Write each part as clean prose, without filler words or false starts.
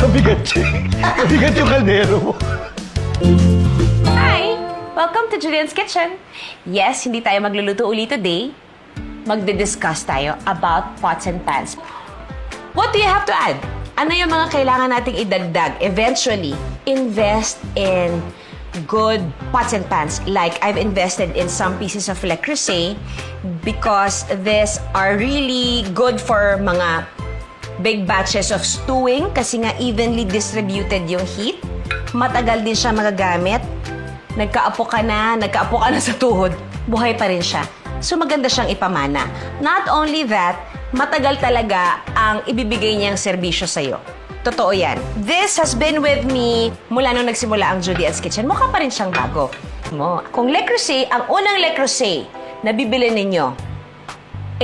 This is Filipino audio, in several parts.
mabigat yun. Mabigat yung kaldero mo. Hi! Welcome to Julian's Kitchen. Yes, hindi tayo magluluto ulit today. Magdi-discuss tayo about pots and pans. What do you have to add? Ano yung mga kailangan nating idagdag? Eventually, invest in good pots and pans. Like, I've invested in some pieces of Le Creuset because these are really good for mga big batches of stewing kasi nga evenly distributed yung heat. Matagal din siya magagamit. Nagkaapo ka na sa tuhod, buhay pa rin siya. So maganda siyang ipamana. Not only that, matagal talaga ang ibibigay niyang serbisyo sa'yo. Totoo yan. This has been with me mula nung nagsimula ang Julian's Kitchen. Mukha pa rin siyang bago. Kung Le Creuset, ang unang Le Creuset na bibili ninyo,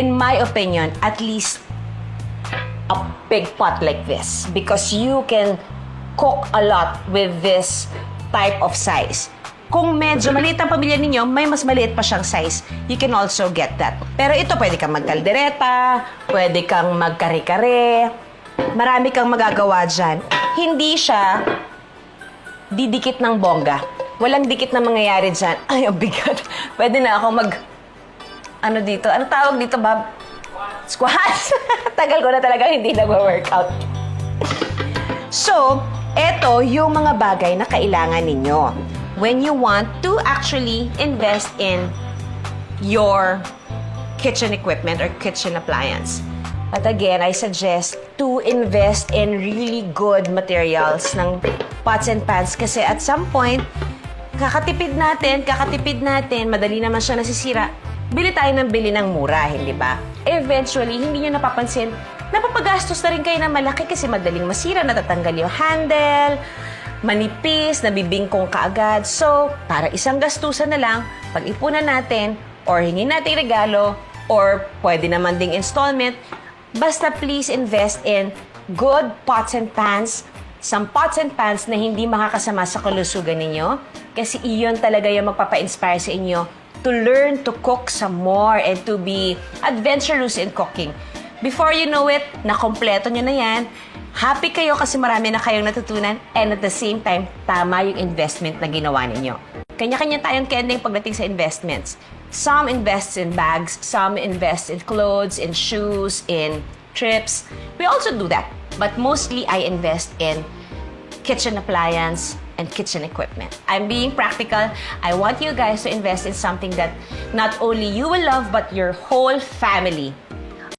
in my opinion, at least a big pot like this. Because you can cook a lot with this type of size. Kung medyo maliit ang pamilya ninyo, may mas maliit pa siyang size. You can also get that. Pero ito, pwede kang magkaldereta, pwede kang magkare-kare. Marami kang magagawa dyan. Hindi siya didikit ng bongga. Walang dikit na mangyayari dyan. Ay, ang bigat. Pwede na ako ano dito? Ano tawag dito, Bob? Squats. Tagal ko na talaga hindi nag-workout. So, eto yung mga bagay na kailangan ninyo when you want to actually invest in your kitchen equipment or kitchen appliance. But again, I suggest to invest in really good materials ng pots and pans kasi at some point, kakatipid natin, madali naman siya nasisira. Bili tayo ng bili ng mura, hindi ba? Eventually, hindi nyo napapansin, napapagastos na rin kayo ng malaki kasi madaling masira, natatanggal yung handle, manipis, nabibingkong kaagad. So, para isang gastusan na lang, pag-ipunan natin, or hingin natin regalo, or pwede naman ding installment, basta please invest in good pots and pans, some pots and pans na hindi makakasama sa kalusugan ninyo, kasi iyon talaga yung magpapa-inspire sa inyo to learn to cook some more and to be adventurous in cooking. Before you know it, nakompleto nyo na yan. Happy kayo kasi marami na kayong natutunan and at the same time, tama yung investment na ginawa ninyo. Kanya-kanya tayong kending pagdating sa investments. Some invest in bags, some invest in clothes, in shoes, in trips. We also do that. But mostly, I invest in kitchen appliance and kitchen equipment. I'm being practical. I want you guys to invest in something that not only you will love, but your whole family